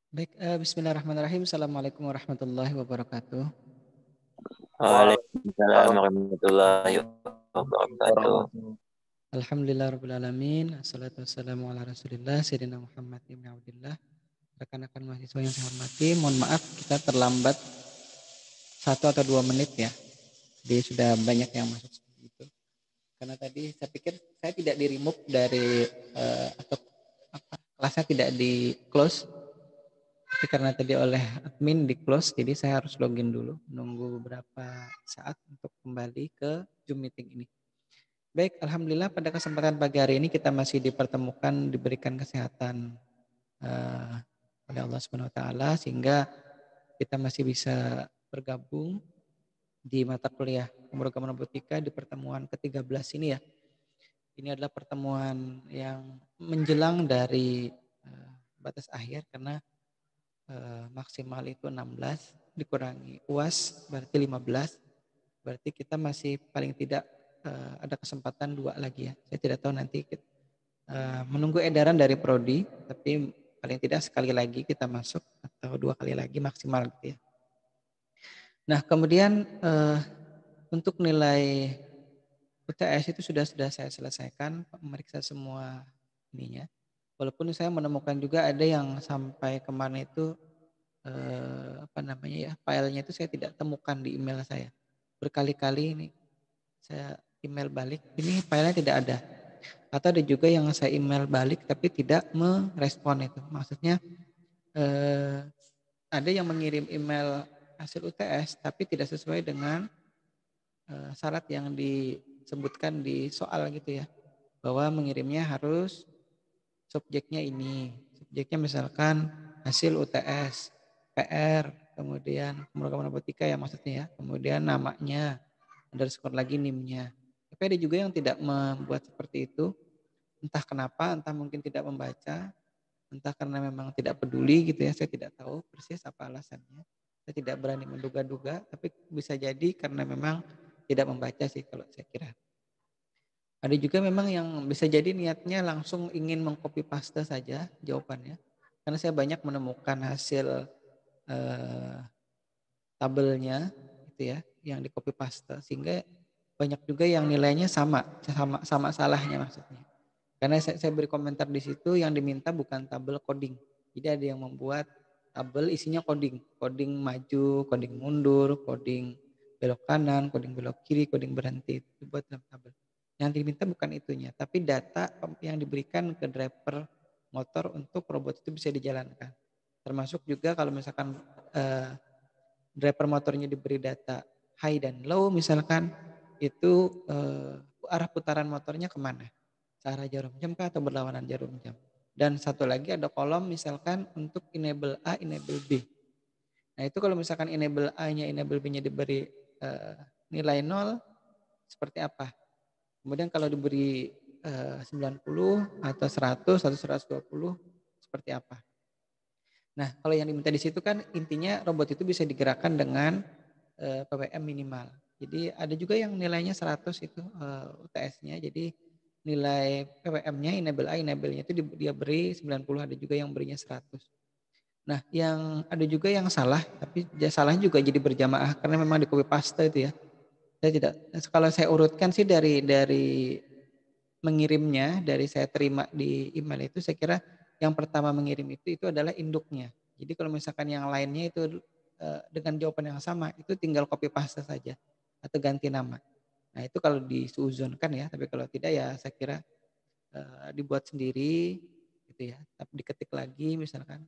Baik, bismillahirrahmanirrahim. Assalamualaikum warahmatullahi wabarakatuh. Waalaikumsalam warahmatullahi wabarakatuh. Warahmatullahi. Alhamdulillah rabbil alamin. Assalatu wassalamu ala Rasulillah sayyidina Muhammad ibn Abdullah. Rekan-rekan mahasiswa yang saya hormati, mohon maaf kita terlambat 1 atau 2 menit ya. Jadi sudah banyak yang masuk seperti itu. Karena tadi saya pikir saya tidak di remove dari atau kelasnya tidak di close. Tapi karena tadi oleh admin di close, jadi saya harus login dulu, menunggu beberapa saat untuk kembali ke Zoom meeting ini. Baik, alhamdulillah pada kesempatan pagi hari ini kita masih dipertemukan, diberikan kesehatan oleh Allah Subhanahu Wa Taala sehingga kita masih bisa bergabung di mata kuliah pemrograman robotika di pertemuan ke-13 ini ya. Ini adalah pertemuan yang menjelang dari batas akhir karena maksimal itu 16 dikurangi UAS berarti 15. Berarti kita masih paling tidak ada kesempatan 2 lagi ya. Saya tidak tahu nanti menunggu edaran dari prodi, tapi paling tidak sekali lagi kita masuk atau 2 kali lagi maksimal gitu ya. Nah, kemudian untuk nilai UTS itu sudah saya selesaikan memeriksa semua ininya. Walaupun saya menemukan juga ada yang sampai kemarin itu filenya itu saya tidak temukan di email saya. Berkali-kali ini saya email balik, ini filenya tidak ada. Atau ada juga yang saya email balik tapi tidak merespon itu. Maksudnya ada yang mengirim email hasil UTS tapi tidak sesuai dengan syarat yang disebutkan di soal gitu ya. Bahwa mengirimnya harus subjeknya ini. Subjeknya misalkan hasil UTS, PR, kemudian pemrograman robotika ya maksudnya ya. Kemudian namanya, underscore lagi NIM-nya. Tapi ada juga yang tidak membuat seperti itu. Entah kenapa, entah mungkin tidak membaca, entah karena memang tidak peduli gitu ya. Saya tidak tahu persis apa alasannya. Saya tidak berani menduga-duga, tapi bisa jadi karena memang tidak membaca sih kalau saya kira. Ada juga memang yang bisa jadi niatnya langsung ingin mengcopy paste saja jawabannya. Karena saya banyak menemukan hasil tabelnya gitu ya yang di copy paste sehingga banyak juga yang nilainya sama salahnya maksudnya. Karena saya beri komentar di situ yang diminta bukan tabel coding. Jadi ada yang membuat tabel isinya coding, coding maju, coding mundur, coding belok kanan, coding belok kiri, coding berhenti itu buat dalam tabel. Yang diminta bukan itunya, tapi data yang diberikan ke driver motor untuk robot itu bisa dijalankan. Termasuk juga kalau misalkan driver motornya diberi data high dan low misalkan itu arah putaran motornya kemana? Searah jarum jam kah atau berlawanan jarum jam? Dan satu lagi ada kolom misalkan untuk enable A, enable B. Nah itu kalau misalkan enable A-nya, enable B-nya diberi nilai 0 seperti apa? Kemudian kalau diberi 90 atau 100 atau 120 seperti apa? Nah, kalau yang diminta di situ kan intinya robot itu bisa digerakkan dengan PWM minimal. Jadi ada juga yang nilainya 100 itu UTS-nya. Jadi nilai PWM-nya enable A, enable-nya itu dia beri 90, ada juga yang berinya 100. Nah, yang ada juga yang salah, tapi salahnya juga jadi berjamaah karena memang di copy paste itu ya. Saya tidak, kalau saya urutkan sih dari mengirimnya, dari saya terima di email itu saya kira yang pertama mengirim itu adalah induknya. Jadi kalau misalkan yang lainnya itu dengan jawaban yang sama itu tinggal copy paste saja atau ganti nama. Nah itu kalau disuuzonkan ya, tapi kalau tidak ya saya kira dibuat sendiri gitu ya, tapi diketik lagi misalkan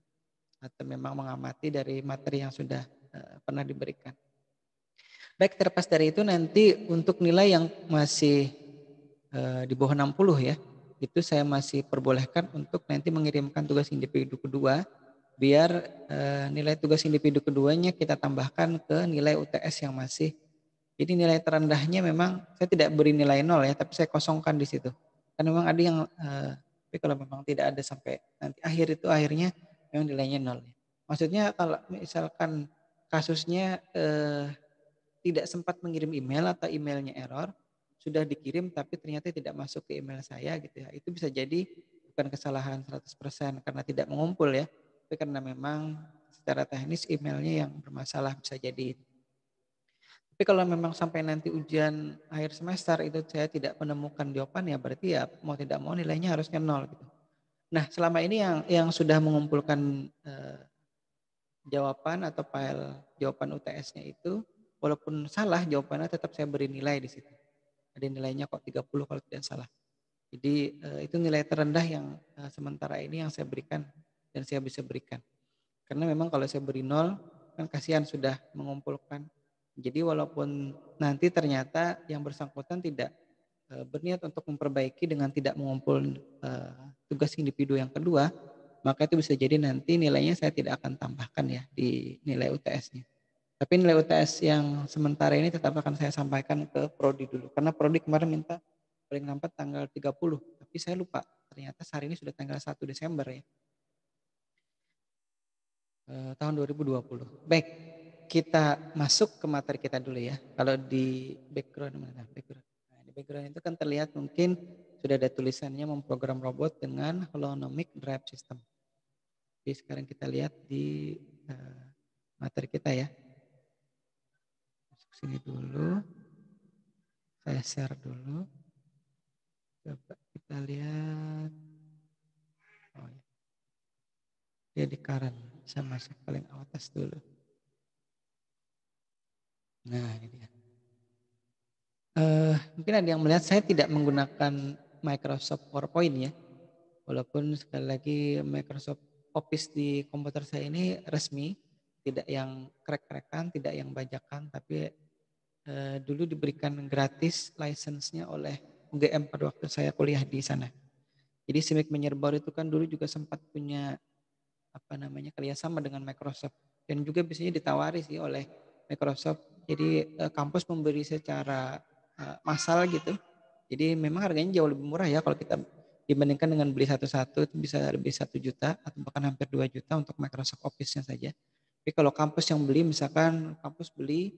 atau memang mengamati dari materi yang sudah pernah diberikan. Baik, terlepas dari itu nanti untuk nilai yang masih di bawah 60 ya, itu saya masih perbolehkan untuk nanti mengirimkan tugas individu kedua biar nilai tugas individu keduanya kita tambahkan ke nilai UTS yang masih. Jadi nilai terendahnya memang saya tidak beri nilai 0 ya, tapi saya kosongkan di situ. Kan memang ada yang tapi kalau memang tidak ada sampai nanti akhir itu akhirnya memang nilainya 0 ya. Maksudnya kalau misalkan kasusnya tidak sempat mengirim email atau emailnya error, sudah dikirim tapi ternyata tidak masuk ke email saya gitu ya. Itu bisa jadi bukan kesalahan 100% karena tidak mengumpul ya. Tapi karena memang secara teknis emailnya yang bermasalah bisa jadi. Tapi kalau memang sampai nanti ujian akhir semester itu saya tidak menemukan jawaban ya berarti ya mau tidak mau nilainya harusnya 0 gitu. Nah selama ini yang sudah mengumpulkan jawaban atau file jawaban UTS-nya itu walaupun salah jawabannya tetap saya beri nilai di situ. Ada nilainya kok 30 kalau tidak salah. Jadi itu nilai terendah yang sementara ini yang saya berikan dan saya bisa berikan. Karena memang kalau saya beri 0 kan kasihan sudah mengumpulkan. Jadi walaupun nanti ternyata yang bersangkutan tidak berniat untuk memperbaiki dengan tidak mengumpul tugas individu yang kedua, maka itu bisa jadi nanti nilainya saya tidak akan tambahkan ya di nilai UTS-nya. Tapi nilai UTS yang sementara ini tetap akan saya sampaikan ke Prodi dulu. Karena Prodi kemarin minta paling lambat tanggal 30. Tapi saya lupa. Ternyata hari ini sudah tanggal 1 Desember ya. Tahun 2020. Baik, kita masuk ke materi kita dulu ya. Kalau di background mana? Background. Nah, di background itu kan terlihat mungkin sudah ada tulisannya memprogram robot dengan holonomic drive system. Jadi sekarang kita lihat di materi kita ya. Masuk sini dulu. Saya share dulu. Coba kita lihat. Oh ya. Dia di current. Saya masuk paling atas dulu. Nah ini dia. Mungkin ada yang melihat saya tidak menggunakan Microsoft PowerPoint ya. Walaupun sekali lagi Microsoft Office di komputer saya ini resmi. Tidak yang krek-krekan, tidak yang bajakan. Tapi dulu diberikan gratis license-nya oleh UGM pada waktu saya kuliah di sana. Jadi Simic Menyerbor itu kan dulu juga sempat punya kerjasama dengan Microsoft dan juga biasanya ditawari sih oleh Microsoft. Jadi kampus memberi secara massal gitu. Jadi memang harganya jauh lebih murah ya kalau kita dibandingkan dengan beli satu-satu itu bisa lebih 1 juta atau bahkan hampir 2 juta untuk Microsoft Office-nya saja. Tapi kalau kampus yang beli misalkan kampus beli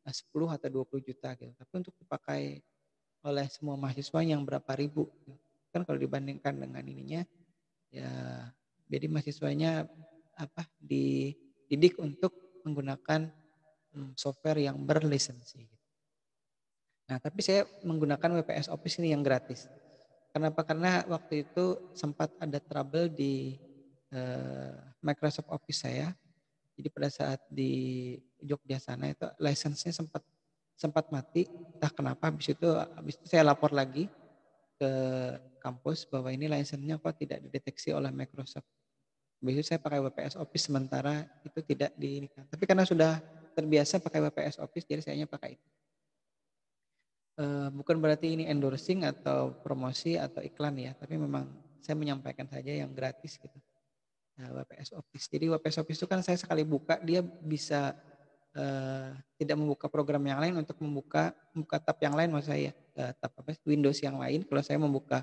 10 atau 20 juta gitu. Tapi untuk dipakai oleh semua mahasiswa yang berapa ribu. Kan kalau dibandingkan dengan ininya ya jadi mahasiswanya dididik untuk menggunakan software yang berlisensi. Nah, tapi saya menggunakan WPS Office ini yang gratis. Kenapa? Karena waktu itu sempat ada trouble di Microsoft Office saya. Jadi pada saat di Jogja sana itu lisensinya sempat mati, entah kenapa. Habis itu saya lapor lagi ke kampus bahwa ini lisensinya kok tidak dideteksi oleh Microsoft. Habis itu saya pakai WPS Office sementara itu tidak diinikan. Tapi karena sudah terbiasa pakai WPS Office, jadi saya pakai itu. Bukan berarti ini endorsing atau promosi atau iklan ya, tapi memang saya menyampaikan saja yang gratis gitu. WPS Office. Jadi WPS Office itu kan saya sekali buka dia bisa tidak membuka program yang lain untuk membuka tab yang lain maksud saya. Tab Windows yang lain kalau saya membuka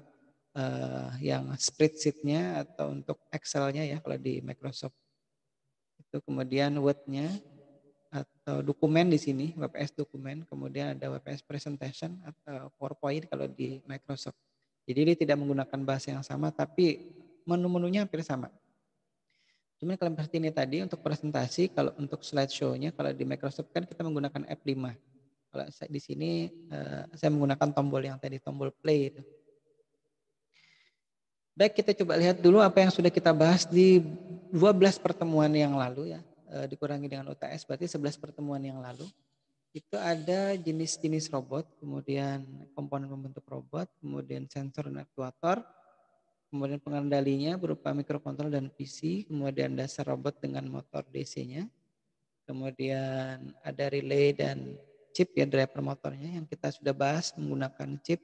yang spreadsheet-nya atau untuk Excel-nya ya kalau di Microsoft. Itu kemudian Word-nya atau dokumen di sini, WPS dokumen, kemudian ada WPS presentation atau PowerPoint kalau di Microsoft. Jadi dia tidak menggunakan bahasa yang sama tapi menu-menunya hampir sama. Cuman kalau seperti ini tadi untuk presentasi, kalau untuk slideshow-nya kalau di Microsoft kan kita menggunakan F5. Kalau di sini saya menggunakan tombol yang tadi, tombol play itu. Baik, kita coba lihat dulu apa yang sudah kita bahas di 12 pertemuan yang lalu ya. Dikurangi dengan UTS berarti 11 pertemuan yang lalu. Itu ada jenis-jenis robot, kemudian komponen pembentuk robot, kemudian sensor dan aktuator, kemudian pengendalinya berupa mikrokontroler dan PC, kemudian dasar robot dengan motor DC-nya, kemudian ada relay dan chip ya driver motornya yang kita sudah bahas menggunakan chip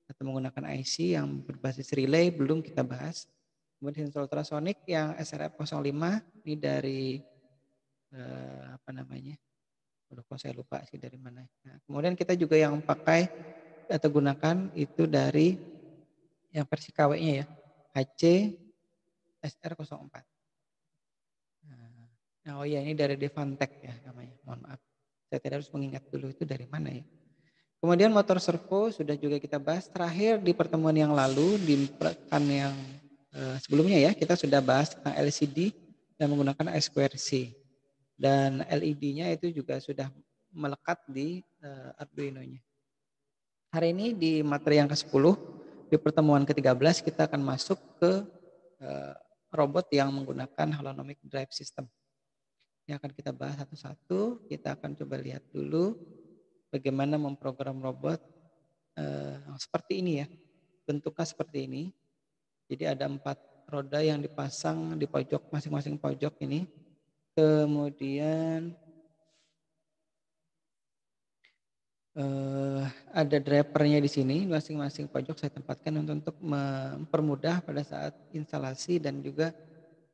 atau menggunakan IC yang berbasis relay belum kita bahas. Kemudian sensor ultrasonik yang SRF05 ini dari kok saya lupa sih dari mana. Nah, kemudian kita juga yang pakai atau gunakan itu dari yang versi KW-nya ya, HC SR04. Nah, oh ya ini dari Devantech ya namanya, mohon maaf. Saya tidak harus mengingat dulu itu dari mana ya. Kemudian motor servo sudah juga kita bahas terakhir di pertemuan yang lalu, di pekan yang sebelumnya ya, kita sudah bahas tentang LCD dan menggunakan I2C. Dan LED-nya itu juga sudah melekat di Arduino-nya. Hari ini di materi yang ke-10, di pertemuan ke-13 kita akan masuk ke robot yang menggunakan holonomic drive system. Yang akan kita bahas satu-satu. Kita akan coba lihat dulu bagaimana memprogram robot seperti ini ya. Bentuknya seperti ini. Jadi ada 4 roda yang dipasang di pojok masing-masing pojok ini. Kemudian ada drivernya di sini, masing-masing pojok saya tempatkan untuk mempermudah pada saat instalasi dan juga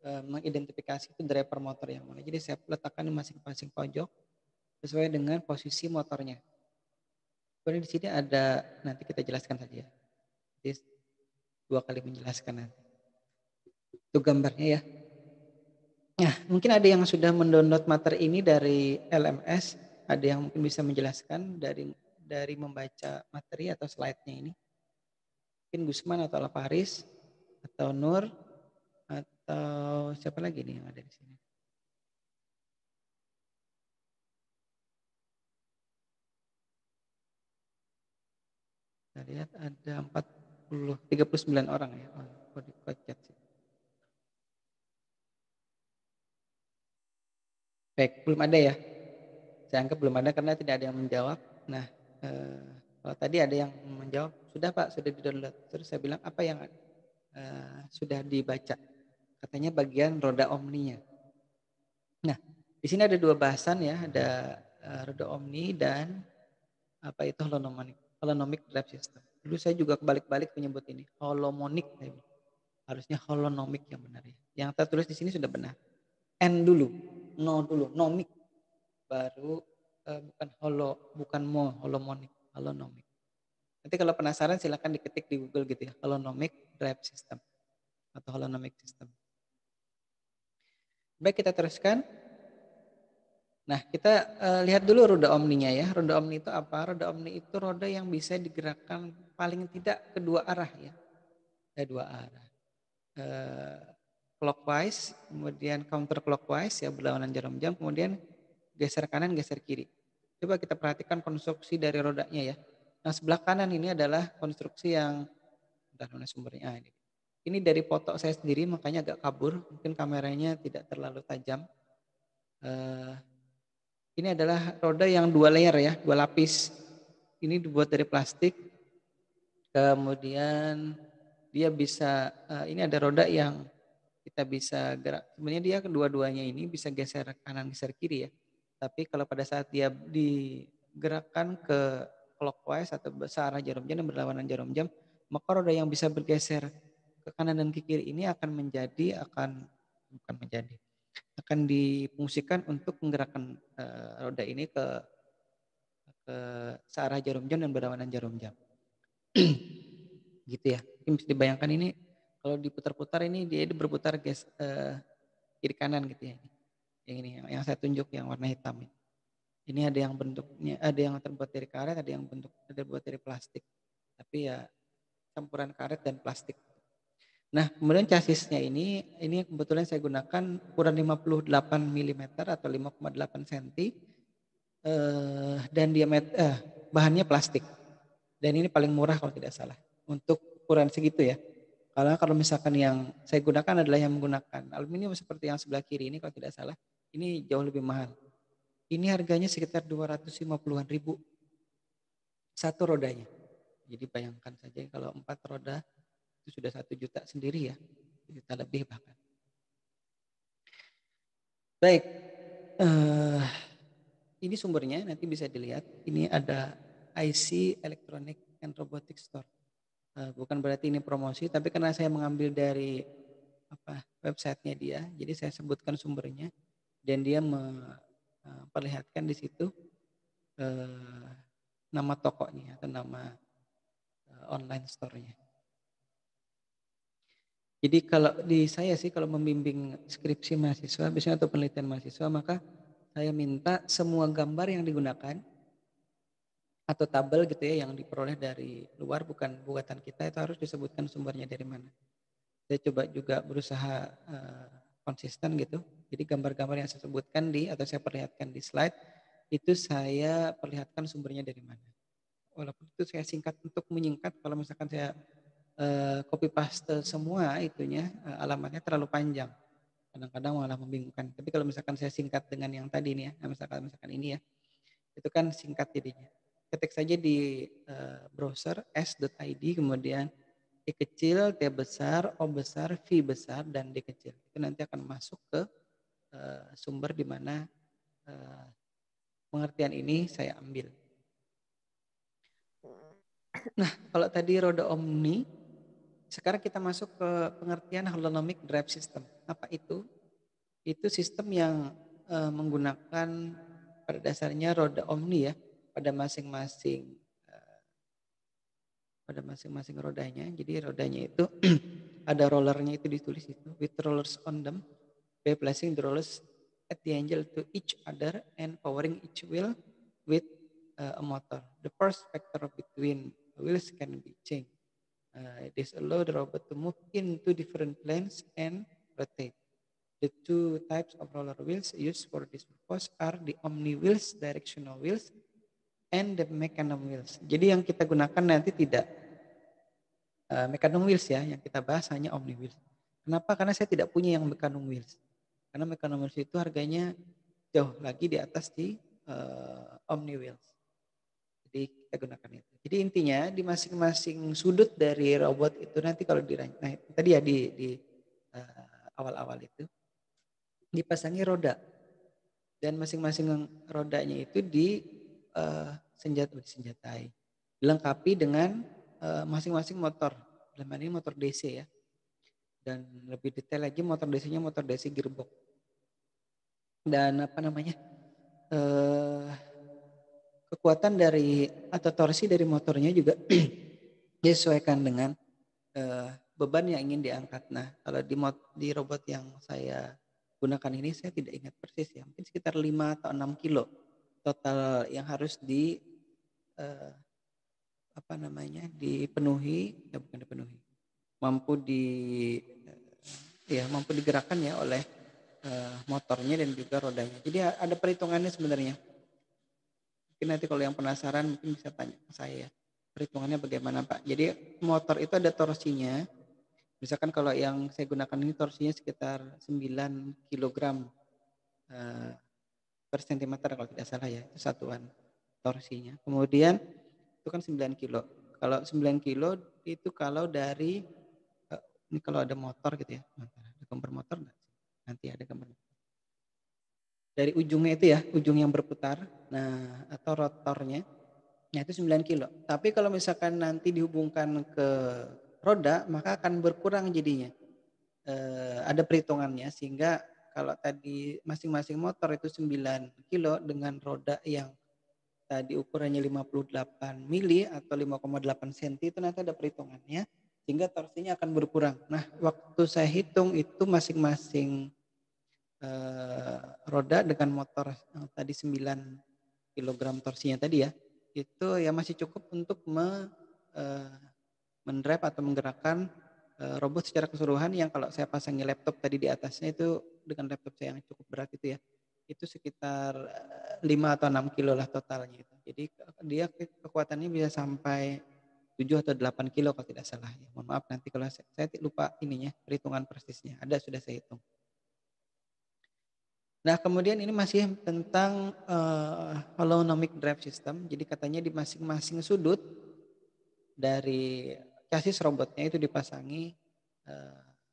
mengidentifikasi itu driver motor yang mana. Jadi saya letakkan di masing-masing pojok sesuai dengan posisi motornya. Kemudian di sini ada, nanti kita jelaskan saja. Jadi 2 kali menjelaskan nanti. Itu gambarnya ya. Nah, mungkin ada yang sudah mendownload materi ini dari LMS, ada yang mungkin bisa menjelaskan dari membaca materi atau slide-nya ini. Mungkin Gusman atau Laparis atau Nur atau siapa lagi nih yang ada di sini? Kita lihat ada 39 orang ya. Oh, di chat sih. Baik, belum ada ya. Saya anggap belum ada karena tidak ada yang menjawab. Nah, kalau tadi ada yang menjawab, sudah Pak, sudah di-download. Terus saya bilang, apa yang sudah dibaca? Katanya bagian roda omninya. Nah, di sini ada 2 bahasan ya, ada roda omni dan apa itu holonomic drive system. Dulu saya juga kebalik-balik menyebut ini, holomonic. Harusnya holonomic yang benar ya. Yang tertulis di sini sudah benar. N dulu, no dulu, nomic. Baru bukan holomonic, holonomic. Nanti kalau penasaran silakan diketik di Google gitu ya, holonomic drive system atau holonomic system. Baik, kita teruskan. Nah, kita lihat dulu roda omninya ya. Roda omni itu apa? Roda omni itu roda yang bisa digerakkan paling tidak kedua arah ya. Dua arah. Clockwise, kemudian counterclockwise ya, berlawanan jarum jam, kemudian geser kanan, geser kiri. Coba kita perhatikan konstruksi dari rodanya ya. Nah, sebelah kanan ini adalah konstruksi yang, entah mana sumbernya, ini dari foto saya sendiri makanya agak kabur, mungkin kameranya tidak terlalu tajam. Ini adalah roda yang 2 layer ya, 2 lapis. Ini dibuat dari plastik. Kemudian dia bisa, ini ada roda yang kita bisa gerak. Sebenarnya dia kedua-duanya ini bisa geser kanan, geser kiri ya. Tapi kalau pada saat dia digerakkan ke clockwise atau searah jarum jam dan berlawanan jarum jam, maka roda yang bisa bergeser ke kanan dan ke kiri ini akan difungsikan untuk menggerakkan roda ini ke searah jarum jam dan berlawanan jarum jam. Gitu ya. Mungkin bisa dibayangkan ini kalau diputar-putar ini dia berputar kiri kanan gitu ya. Yang ini yang saya tunjuk yang warna hitam ini. Ini ada yang bentuknya, ada yang terbuat dari karet, ada yang terbuat dari plastik. Tapi ya campuran karet dan plastik. Nah, kemudian chassisnya ini kebetulan saya gunakan ukuran 58 mm atau 5,8 cm dan diameter bahannya plastik. Dan ini paling murah kalau tidak salah untuk ukuran segitu ya. Kalau misalkan yang saya gunakan adalah yang menggunakan aluminium seperti yang sebelah kiri ini kalau tidak salah, ini jauh lebih mahal. Ini harganya sekitar 250-an ribu satu rodanya. Jadi bayangkan saja kalau 4 roda itu sudah 1 juta sendiri ya, 1 juta lebih bahkan. Baik, ini sumbernya nanti bisa dilihat. Ini ada IC Electronic and Robotics Store. Bukan berarti ini promosi, tapi karena saya mengambil dari websitenya dia, jadi saya sebutkan sumbernya dan dia memperlihatkan di situ nama tokonya atau nama online store-nya. Jadi kalau di saya sih kalau membimbing skripsi mahasiswa, biasanya atau penelitian mahasiswa, maka saya minta semua gambar yang digunakan atau tabel gitu ya yang diperoleh dari luar bukan buatan kita itu harus disebutkan sumbernya dari mana. Saya coba juga berusaha konsisten gitu. Jadi gambar-gambar yang saya sebutkan atau saya perlihatkan di slide itu saya perlihatkan sumbernya dari mana. Walaupun itu saya singkat untuk menyingkat, kalau misalkan saya copy paste semua itunya alamatnya terlalu panjang. Kadang-kadang malah membingungkan. Tapi kalau misalkan saya singkat dengan yang tadi nih ya, misalkan ini ya, itu kan singkat jadinya. Ketik saja di browser s.id, kemudian I kecil, T besar, O besar, V besar, dan D kecil. Itu nanti akan masuk ke sumber di mana pengertian ini saya ambil. Nah, kalau tadi roda omni, sekarang kita masuk ke pengertian holonomic drive system. Apa itu? Itu sistem yang menggunakan pada dasarnya roda omni ya, pada masing-masing rodanya. Jadi rodanya itu ada rollernya, itu ditulis itu with rollers on them, by placing the rollers at the angle to each other and powering each wheel with a motor. The force vector between wheels can be changed. This allows the robot to move into different planes and rotate. The two types of roller wheels used for this purpose are the omni wheels, directional wheels, and the mechanism wheels. Jadi yang kita gunakan nanti tidak mechanism wheels ya, yang kita bahas hanya omni wheels. Kenapa? Karena saya tidak punya yang mechanism wheels. Karena mechanism wheels itu harganya jauh lagi di atas di omni wheels. Jadi kita gunakan itu. Jadi intinya di masing-masing sudut dari robot itu nanti kalau nah tadi ya di awal-awal itu dipasangi roda, dan masing-masing rodanya itu disenjatai, dilengkapi dengan masing-masing motor. Dalam ini motor DC ya, dan lebih detail lagi motor DC-nya motor DC gearbox. Dan kekuatan dari atau torsi dari motornya juga disesuaikan dengan beban yang ingin diangkat. Nah, kalau di robot yang saya gunakan ini saya tidak ingat persis ya, mungkin sekitar 5 atau 6 kilo total yang harus mampu digerakkan ya oleh motornya dan juga rodanya. Jadi ada perhitungannya sebenarnya. Mungkin nanti kalau yang penasaran mungkin bisa tanya ke saya, perhitungannya bagaimana Pak. Jadi motor itu ada torsinya. Misalkan kalau yang saya gunakan ini torsinya sekitar 9 kg per sentimeter kalau tidak salah ya, itu satuan torsinya. Kemudian itu kan 9 kilo. Kalau 9 kilo itu kalau dari ini kalau ada motor gitu ya. Ada gambar motor enggak? Nanti ada gambar. Dari ujungnya itu ya, ujung yang berputar. Nah, atau rotornya. Nah, itu 9 kilo. Tapi kalau misalkan nanti dihubungkan ke roda, maka akan berkurang jadinya. Ada perhitungannya sehingga kalau tadi masing-masing motor itu 9 kilo dengan roda yang tadi ukurannya 58 mili atau 5,8 cm itu nanti ada perhitungannya sehingga torsinya akan berkurang. Nah, waktu saya hitung itu masing-masing roda dengan motor yang tadi 9 kg torsinya tadi ya, itu ya masih cukup untuk mendrive atau menggerakkan robot secara keseluruhan yang kalau saya pasangi laptop tadi di atasnya itu dengan laptop saya yang cukup berat itu ya, itu sekitar 5 atau 6 kilo lah totalnya itu. Jadi dia kekuatannya bisa sampai 7 atau 8 kilo kalau tidak salah ya. Mohon maaf nanti kalau saya lupa ininya perhitungan persisnya. Ada sudah saya hitung. Nah, kemudian ini masih tentang holonomic drive system. Jadi katanya di masing-masing sudut dari chassis robotnya itu dipasangi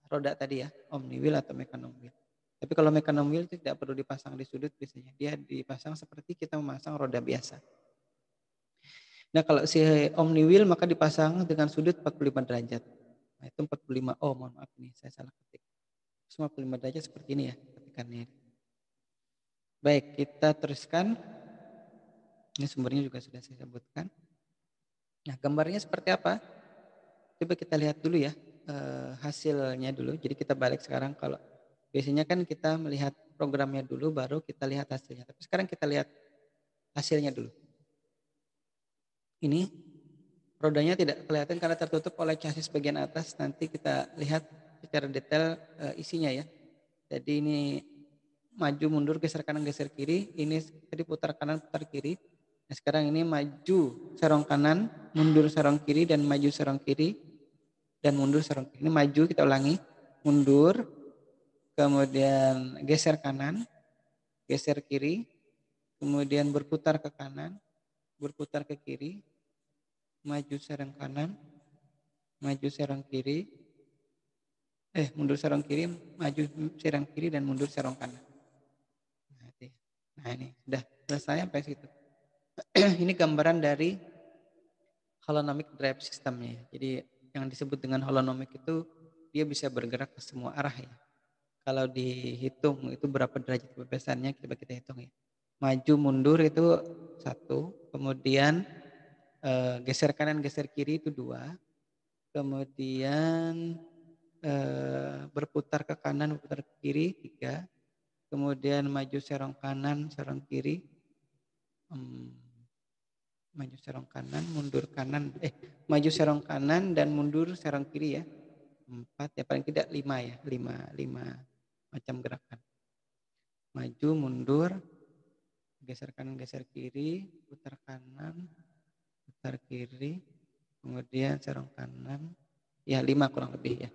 roda tadi ya, omni wheel atau mechanism wheel. Tapi kalau mechanism wheel itu tidak perlu dipasang di sudut biasanya. Dia dipasang seperti kita memasang roda biasa. Nah, kalau si omni wheel maka dipasang dengan sudut 45 derajat. Nah, itu 45. Oh, mohon maaf nih, saya salah ketik. 45 derajat seperti ini ya ketikannya. Baik, kita teruskan. Ini sumbernya juga sudah saya sebutkan. Nah, gambarnya seperti apa? Coba kita lihat dulu ya hasilnya dulu. Jadi kita balik sekarang, kalau biasanya kan kita melihat programnya dulu baru kita lihat hasilnya. Tapi sekarang kita lihat hasilnya dulu. Ini rodanya tidak kelihatan karena tertutup oleh chassis bagian atas. Nanti kita lihat secara detail isinya ya. Jadi ini maju mundur geser kanan geser kiri. Ini tadi putar kanan putar kiri. Nah, sekarang ini maju serong kanan, mundur serong kiri dan maju serong kiri dan mundur serong kiri. Ini maju kita ulangi. Mundur, kemudian geser kanan, geser kiri, kemudian berputar ke kanan, berputar ke kiri, maju serong kanan, maju serong kiri, mundur serong kiri, maju serong kiri dan mundur serong kanan. Nah ini sudah selesai sampai situ. Ini gambaran dari holonomic drive systemnya. Jadi yang disebut dengan holonomic itu dia bisa bergerak ke semua arah ya. Kalau dihitung itu berapa derajat kebebasannya kita hitung ya. Maju mundur itu 1, kemudian geser kanan geser kiri itu 2, kemudian berputar ke kanan berputar ke kiri 3, kemudian maju serong kanan serong kiri, maju serong kanan mundur kanan, maju serong kanan dan mundur serong kiri ya. 4 ya, paling tidak 5 ya, 5 macam gerakan. Maju mundur, geser kanan geser kiri, putar kanan putar kiri, kemudian serong kanan ya, 5 kurang lebih ya.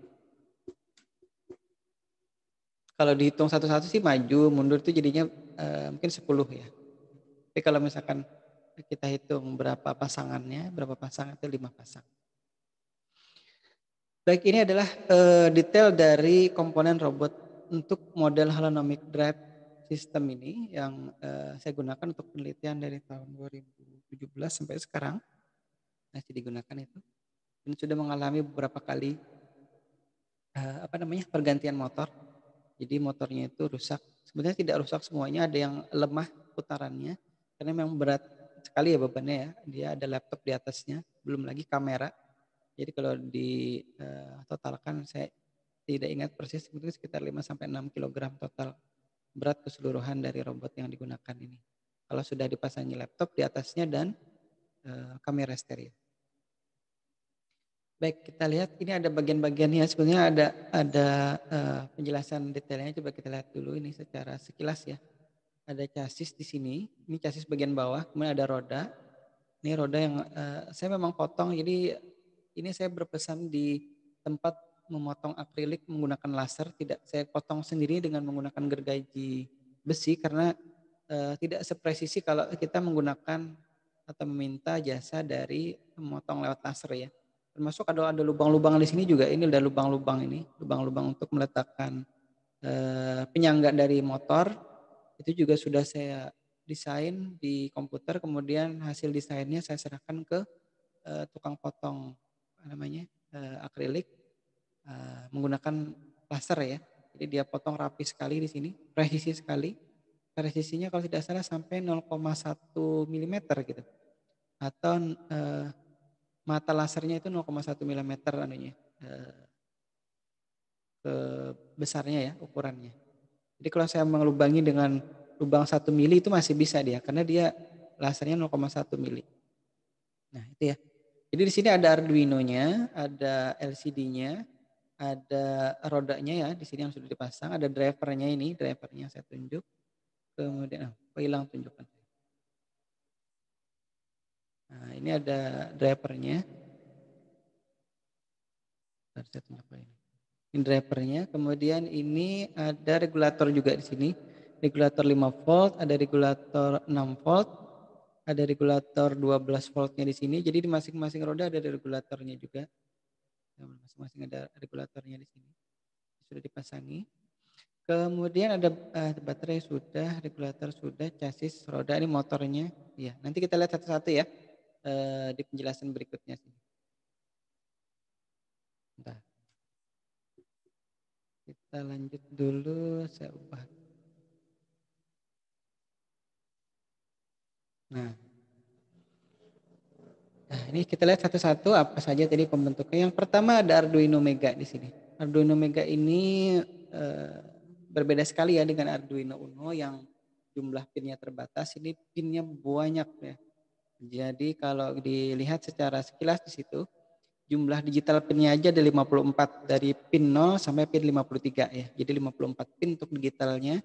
Kalau dihitung satu-satu sih maju mundur itu jadinya mungkin 10 ya. Tapi kalau misalkan kita hitung berapa pasangannya, berapa pasang itu 5 pasang. Baik, ini adalah detail dari komponen robot untuk model holonomic drive system ini yang saya gunakan untuk penelitian dari tahun 2017 sampai sekarang masih digunakan itu, dan sudah mengalami beberapa kali pergantian motor. Jadi motornya itu rusak. Sebenarnya tidak rusak semuanya, ada yang lemah putarannya karena memang berat sekali ya bebannya ya. Dia ada laptop di atasnya, belum lagi kamera. Jadi kalau di totalkan saya tidak ingat persis, mungkin sekitar 5-6 kg total berat keseluruhan dari robot yang digunakan ini. Kalau sudah dipasangi laptop di atasnya dan kamera stereo. Baik, kita lihat ini ada bagian-bagiannya. Sebenarnya ada penjelasan detailnya. Coba kita lihat dulu ini secara sekilas ya. Ada chassis di sini. Ini chassis bagian bawah. Kemudian ada roda. Ini roda yang saya memang potong. Jadi ini saya berpesan di tempat memotong akrilik menggunakan laser. Tidak saya potong sendiri dengan menggunakan gergaji besi karena tidak sepresisi kalau kita menggunakan atau meminta jasa dari memotong lewat laser ya. Termasuk ada lubang-lubang di sini juga. Ini ada lubang-lubang ini, lubang-lubang untuk meletakkan penyangga dari motor. Itu juga sudah saya desain di komputer. Kemudian hasil desainnya saya serahkan ke tukang potong akrilik menggunakan laser ya. Jadi dia potong rapi sekali di sini, presisi sekali. Presisinya kalau tidak salah sampai 0,1 mm gitu. Atau mata lasernya itu 0,1 mm ke besarnya ya ukurannya. Jadi kalau saya mengelubangi dengan lubang 1 mili itu masih bisa dia karena dia lasernya 0,1 mili. Nah itu ya. Jadi di sini ada Arduino-nya, ada LCD-nya, ada rodanya ya di sini yang sudah dipasang, ada drivernya ini, drivernya saya tunjuk. Kemudian hilang tunjukkan. Nah ini ada drivernya. Saya tunjuk ini. Ini drivernya, kemudian ini ada regulator juga di sini. Regulator 5 volt, ada regulator 6 volt, ada regulator 12 voltnya di sini. Jadi di masing-masing roda ada regulatornya juga. Masing-masing ada regulatornya di sini. Sudah dipasangi. Kemudian ada baterai sudah, regulator sudah, chassis, roda, ini motornya. Ya, nanti kita lihat satu-satu ya di penjelasan berikutnya sini. Bentar. Kita lanjut dulu, saya ubah. Nah, ini kita lihat satu-satu apa saja tadi pembentuknya. Yang pertama ada Arduino Mega di sini. Arduino Mega ini berbeda sekali ya dengan Arduino Uno yang jumlah pinnya terbatas. Ini pinnya banyak ya. Jadi kalau dilihat secara sekilas di situ, jumlah digital pinnya aja ada 54 dari pin 0 sampai pin 53 ya. Jadi 54 pin untuk digitalnya.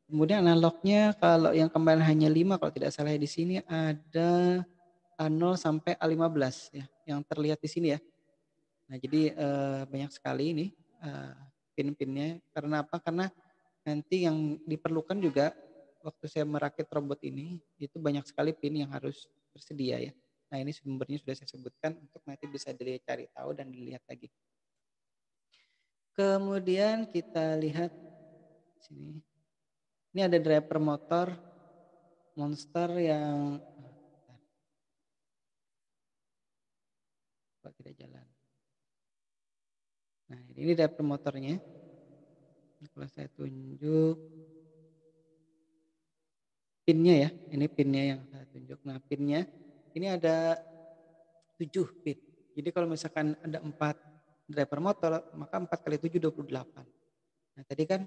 Kemudian analognya kalau yang kemarin hanya 5 kalau tidak salah di sini ada A0 sampai A15 ya yang terlihat di sini ya. Nah, jadi banyak sekali ini pin-pinnya. Karena apa? Karena nanti yang diperlukan juga waktu saya merakit robot ini itu banyak sekali pin yang harus tersedia ya. Nah, ini sumbernya sudah saya sebutkan untuk nanti bisa dicari tahu dan dilihat lagi. Kemudian kita lihat sini. Ini ada driver motor Monster yang kok tidak jalan. Nah, ini driver motornya. Kalau saya tunjuk pinnya ya, ini pinnya yang saya tunjuk. Nah, pinnya ini ada 7 pin. Jadi kalau misalkan ada 4 driver motor, maka 4 kali 7 28. Nah, tadi kan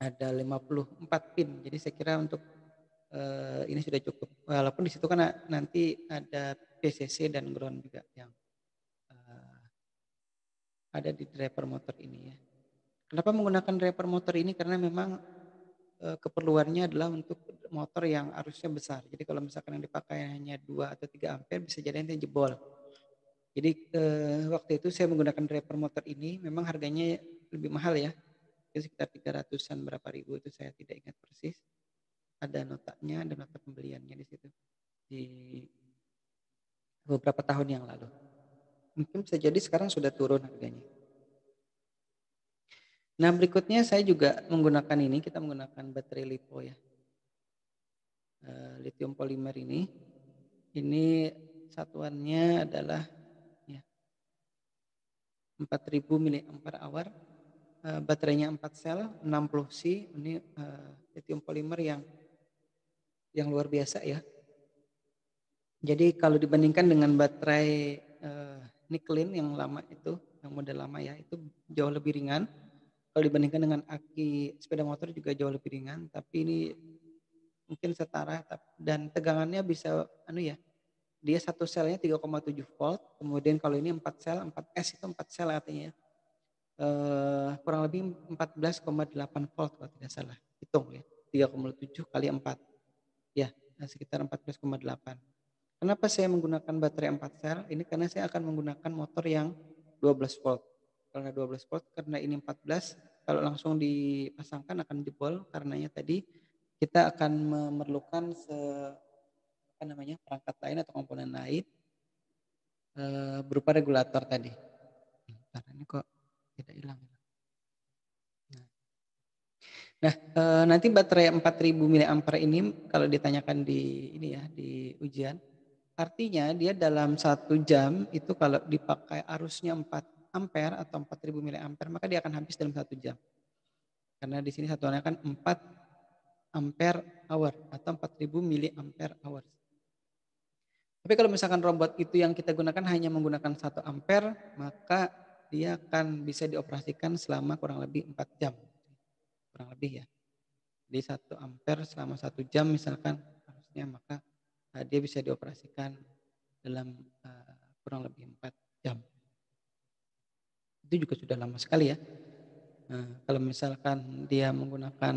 ada 54 pin. Jadi saya kira untuk ini sudah cukup. Walaupun di situ kan nanti ada PCC dan ground juga yang ada di driver motor ini ya. Kenapa menggunakan driver motor ini? Karena memang keperluannya adalah untuk motor yang arusnya besar. Jadi kalau misalkan yang dipakai hanya 2 atau 3 ampere bisa jadi nanti jebol. Jadi waktu itu saya menggunakan driver motor ini memang harganya lebih mahal ya. Sekitar 300-an berapa ribu itu saya tidak ingat persis. Ada notanya, ada nota pembeliannya di situ. Di beberapa tahun yang lalu. Mungkin bisa jadi sekarang sudah turun harganya. Nah, berikutnya saya juga menggunakan ini, kita menggunakan baterai LiPo ya. Lithium polimer ini satuannya adalah ya, 4000 mAh. Baterainya 4 sel, 60 C. Ini lithium polimer yang luar biasa ya. Jadi kalau dibandingkan dengan baterai Nikelin yang lama itu, yang model lama ya, itu jauh lebih ringan. Kalau dibandingkan dengan aki sepeda motor juga jauh lebih ringan, tapi ini mungkin setara dan tegangannya bisa dia satu selnya 3,7 volt, kemudian kalau ini 4 sel, 4S itu 4 sel artinya kurang lebih 14,8 volt kalau tidak salah. Hitung ya, 3,7 kali 4. Ya, sekitar 14,8. Kenapa saya menggunakan baterai 4 sel? Ini karena saya akan menggunakan motor yang 12 volt. Karena 12 volt, karena ini 14, kalau langsung dipasangkan akan jebol karenanya tadi kita akan memerlukan perangkat lain atau komponen lain berupa regulator tadi. Bentar, ini kok tidak hilang. Nah, nanti baterai 4000 mAh ini kalau ditanyakan di ujian, artinya dia dalam 1 jam itu kalau dipakai arusnya 4 ampere atau 4000 mAh maka dia akan habis dalam 1 jam. Karena di sini satuannya kan 4 ampere hour atau 4000 mAh. Tapi kalau misalkan robot itu yang kita gunakan hanya menggunakan 1 ampere, maka dia akan bisa dioperasikan selama kurang lebih 4 jam. Kurang lebih ya. Jadi 1 ampere selama 1 jam misalkan harusnya, maka dia bisa dioperasikan dalam kurang lebih 4 jam. Itu juga sudah lama sekali ya. Kalau misalkan dia menggunakan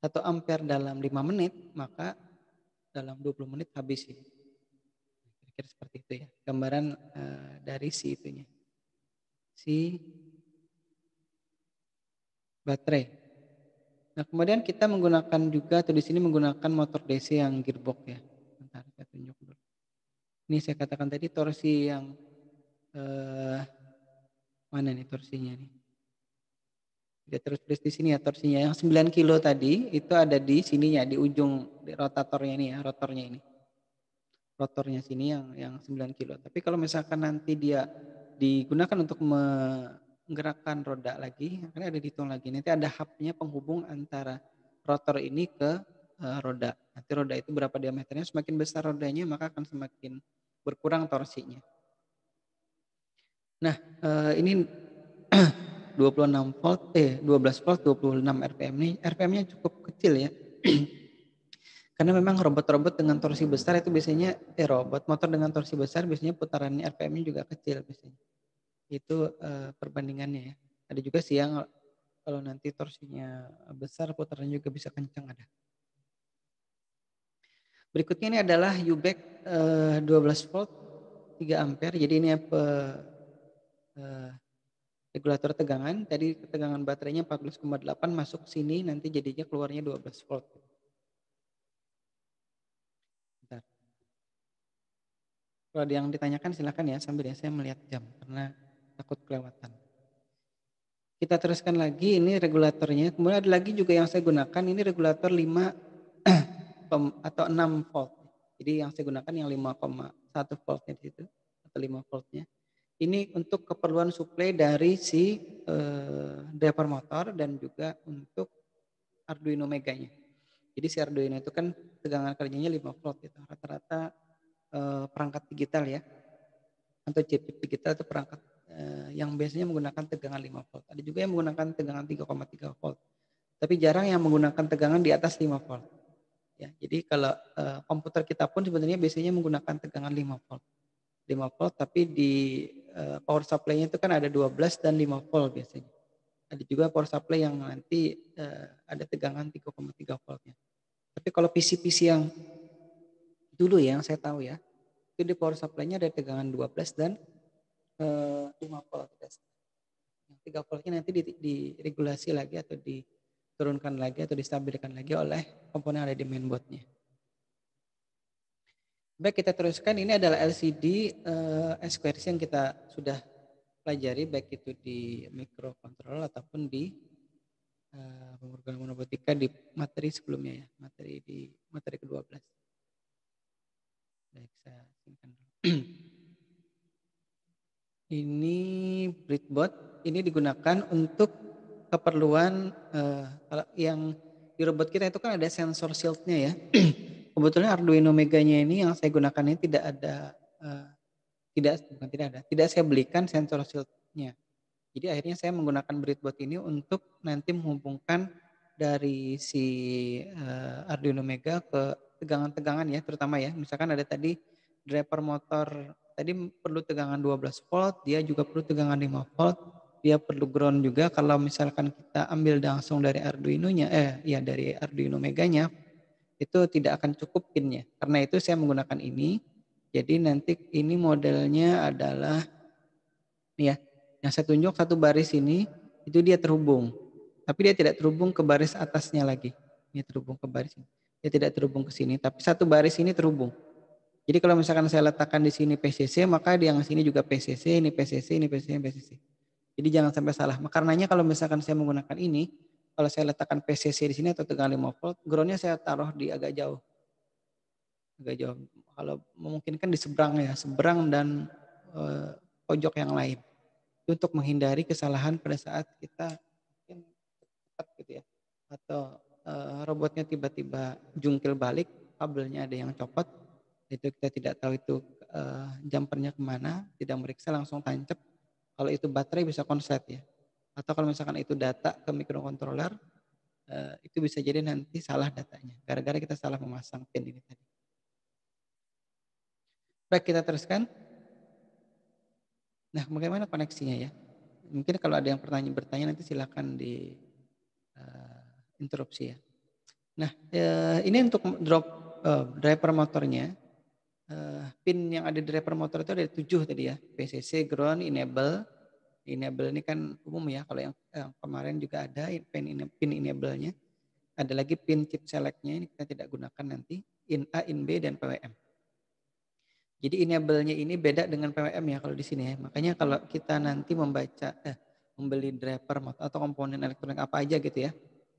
1 ampere dalam 5 menit, maka dalam 20 menit habis ya. Kira-kira seperti itu ya. Gambaran dari si itunya. Si baterai. Nah, kemudian kita menggunakan juga atau di sini menggunakan motor DC yang gearbox ya. Bentar, saya tunjuk dulu. Ini saya katakan tadi torsi yang mana nih torsinya nih? Dia terus di sini ya torsinya. Yang 9 kilo tadi itu ada di sininya, di ujung di rotatornya ini ya, rotornya ini. Rotornya sini yang 9 kilo. Tapi kalau misalkan nanti dia digunakan untuk menggerakkan roda lagi, akhirnya ada dihitung lagi. Nanti ada hubnya penghubung antara rotor ini ke roda. Nanti roda itu berapa diameternya, semakin besar rodanya maka akan semakin berkurang torsinya. Nah, ini 26 volt, 12 volt 26 RPM ini RPM-nya cukup kecil ya. Karena memang robot-robot dengan torsi besar itu biasanya robot motor dengan torsi besar biasanya putarannya RPM-nya juga kecil biasanya. Itu perbandingannya ya. Ada juga sih yang kalau nanti torsinya besar putarannya juga bisa kencang ada. Berikutnya ini adalah UBAC 12 volt 3 ampere. Jadi ini regulator tegangan. Tadi tegangan baterainya 14,8 masuk sini nanti jadinya keluarnya 12 volt. Bentar. Kalau ada yang ditanyakan silakan ya sambil ya saya melihat jam karena takut kelewatan. Kita teruskan lagi ini regulatornya. Kemudian ada lagi juga yang saya gunakan ini regulator 5 atau 6 volt. Jadi yang saya gunakan yang 5,1 voltnya di situ atau 5 voltnya. Ini untuk keperluan suplai dari si driver motor dan juga untuk Arduino Meganya. Jadi si Arduino itu kan tegangan kerjanya 5 volt gitu. Rata-rata perangkat digital ya atau chip digital itu perangkat yang biasanya menggunakan tegangan 5 volt. Ada juga yang menggunakan tegangan 3,3 volt. Tapi jarang yang menggunakan tegangan di atas 5 volt. Ya, jadi kalau komputer kita pun sebenarnya biasanya menggunakan tegangan 5 volt. 5 volt tapi di power supply-nya itu kan ada 12 dan 5 volt biasanya. Ada juga power supply yang nanti ada tegangan 3,3 voltnya. Tapi kalau PC-PC yang dulu ya, yang saya tahu ya, itu di power supply-nya ada tegangan 12 dan 5 volt. Yang 3 voltnya nanti diregulasi lagi atau diturunkan lagi atau distabilkan lagi oleh komponen yang ada di mainboard-nya. Baik, kita teruskan. Ini adalah LCD SQRC yang kita sudah pelajari baik itu di microcontroller ataupun di pemrograman robotika di materi sebelumnya ya, materi ke-12. Baik, saya singkat dulu. Ini breadboard, ini digunakan untuk keperluan kalau yang di robot kita itu kan ada sensor shield-nya ya. Kebetulan Arduino Meganya ini yang saya gunakan ini tidak ada tidak saya belikan sensor shield-nya. Jadi akhirnya saya menggunakan breadboard ini untuk nanti menghubungkan dari si Arduino Mega ke tegangan-tegangan ya terutama ya. Misalkan ada tadi driver motor tadi perlu tegangan 12 volt, dia juga perlu tegangan 5 volt, dia perlu ground juga. Kalau misalkan kita ambil langsung dari Arduino-nya dari Arduino Meganya itu tidak akan cukup pinnya. Karena itu saya menggunakan ini. Jadi nanti ini modelnya adalah ya, yang saya tunjuk satu baris ini itu dia terhubung. Tapi dia tidak terhubung ke baris atasnya lagi. Ini terhubung ke baris ini. Dia tidak terhubung ke sini, tapi satu baris ini terhubung. Jadi kalau misalkan saya letakkan di sini PCC, maka di yang sini juga PCC, ini PCC, ini PCC, ini PCC. Jadi jangan sampai salah. Karenanya kalau misalkan saya menggunakan ini, kalau saya letakkan PCC di sini atau tegangan 5 volt, groundnya saya taruh di agak jauh. Agak jauh. Kalau memungkinkan di seberang ya, seberang dan pojok yang lain. Untuk menghindari kesalahan pada saat kita mungkin cepat gitu ya. Atau robotnya tiba-tiba jungkil balik, kabelnya ada yang copot, itu kita tidak tahu itu jumpernya kemana, tidak meriksa langsung tancap. Kalau itu baterai bisa konslet ya. Atau kalau misalkan itu data ke microcontroller, itu bisa jadi nanti salah datanya. Gara-gara kita salah memasang pin ini tadi. Baik, kita teruskan. Nah, bagaimana koneksinya ya? Mungkin kalau ada yang bertanya nanti silakan di interupsi ya. Nah, ini untuk driver motornya. Pin yang ada di driver motor itu ada 7 tadi ya. PCC, ground, enable. Enable ini kan umum ya. Kalau yang kemarin juga ada pin enable-nya. Ada lagi pin chip select-nya. Ini kita tidak gunakan nanti. In A, in B, dan PWM. Jadi enable-nya ini beda dengan PWM ya kalau di sini ya. Makanya kalau kita nanti membeli driver atau komponen elektronik apa aja gitu ya,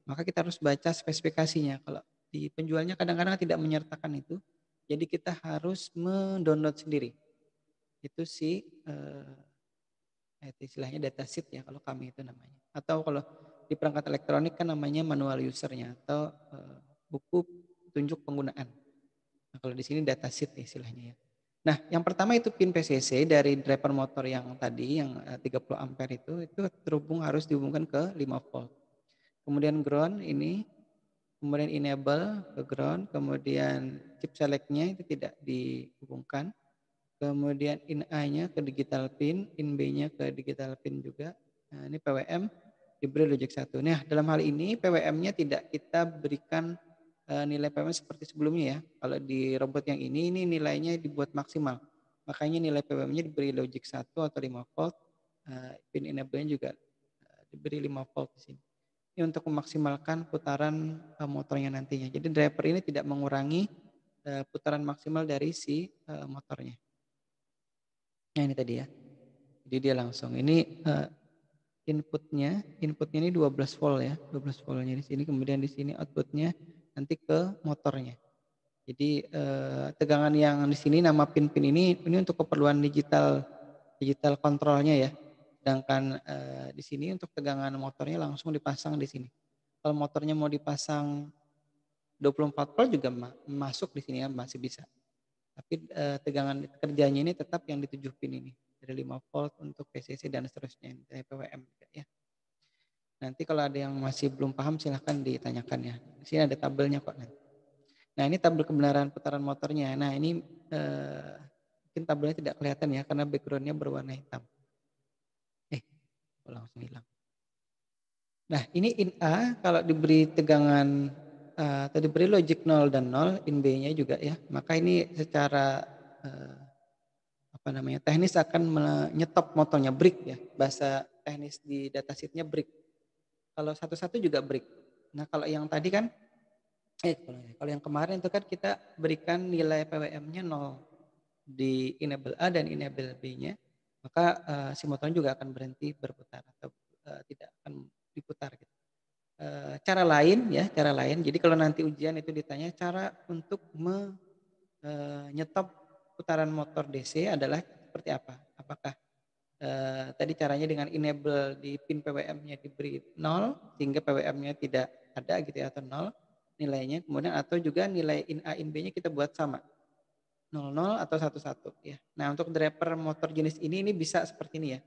maka kita harus baca spesifikasinya. Kalau di penjualnya kadang-kadang tidak menyertakan itu, jadi kita harus mendownload sendiri. Itu istilahnya datasheet ya kalau kami itu namanya. Atau kalau di perangkat elektronik kan namanya manual usernya atau buku petunjuk penggunaan. Nah, kalau di sini datasheet istilahnya ya. Nah, yang pertama itu pin PCC dari driver motor yang tadi yang 30 ampere itu harus dihubungkan ke 5 volt. Kemudian ground ini kemudian enable ke ground, kemudian chip select-nya itu tidak dihubungkan, kemudian in A-nya ke digital pin, in B-nya ke digital pin juga. Nah, ini PWM diberi logic 1. Nah, dalam hal ini PWM-nya tidak kita berikan nilai PWM seperti sebelumnya ya. Kalau di robot yang ini nilainya dibuat maksimal. Makanya nilai PWM-nya diberi logic 1 atau 5 volt. Pin enable-nya juga diberi 5 volt di sini. Ini untuk memaksimalkan putaran motornya nantinya. Jadi driver ini tidak mengurangi putaran maksimal dari si motornya. Nah ini tadi ya. Jadi dia langsung ini inputnya ini 12 volt ya, 12 voltnya di sini, kemudian di sini outputnya nanti ke motornya. Jadi tegangan yang di sini nama pin-pin ini untuk keperluan digital kontrolnya ya. Sedangkan di sini untuk tegangan motornya langsung dipasang di sini. Kalau motornya mau dipasang 24 volt juga masuk di sini ya, masih bisa. Tapi tegangan kerjanya ini tetap yang di 7 pin ini. Dari 5 volt untuk PCC dan seterusnya, dari PWM juga ya. Nanti kalau ada yang masih belum paham silahkan ditanyakan ya. Di sini ada tabelnya kok nanti. Nah ini tabel kebenaran putaran motornya. Nah ini mungkin tabelnya tidak kelihatan ya karena backgroundnya berwarna hitam. Langsung hilang. Nah ini in A kalau diberi tegangan atau diberi logic 0 dan 0, in B-nya juga ya. Maka ini secara teknis akan menyetop motornya, break ya. Bahasa teknis di datasheet-nya break. Kalau satu-satu juga break. Nah kalau yang tadi kan kalau yang kemarin itu kan kita berikan nilai PWM-nya 0 di enable A dan enable B-nya, maka si motornya juga akan berhenti berputar atau tidak akan diputar gitu. Cara lain. Jadi kalau nanti ujian itu ditanya cara untuk menyetop putaran motor DC adalah seperti apa? Apakah tadi caranya dengan enable di pin PWM-nya diberi 0 sehingga PWM-nya tidak ada gitu ya, atau 0 nilainya, kemudian atau juga nilai in A in B-nya kita buat sama 00 atau 11 ya. Nah, untuk driver motor jenis ini bisa seperti ini ya.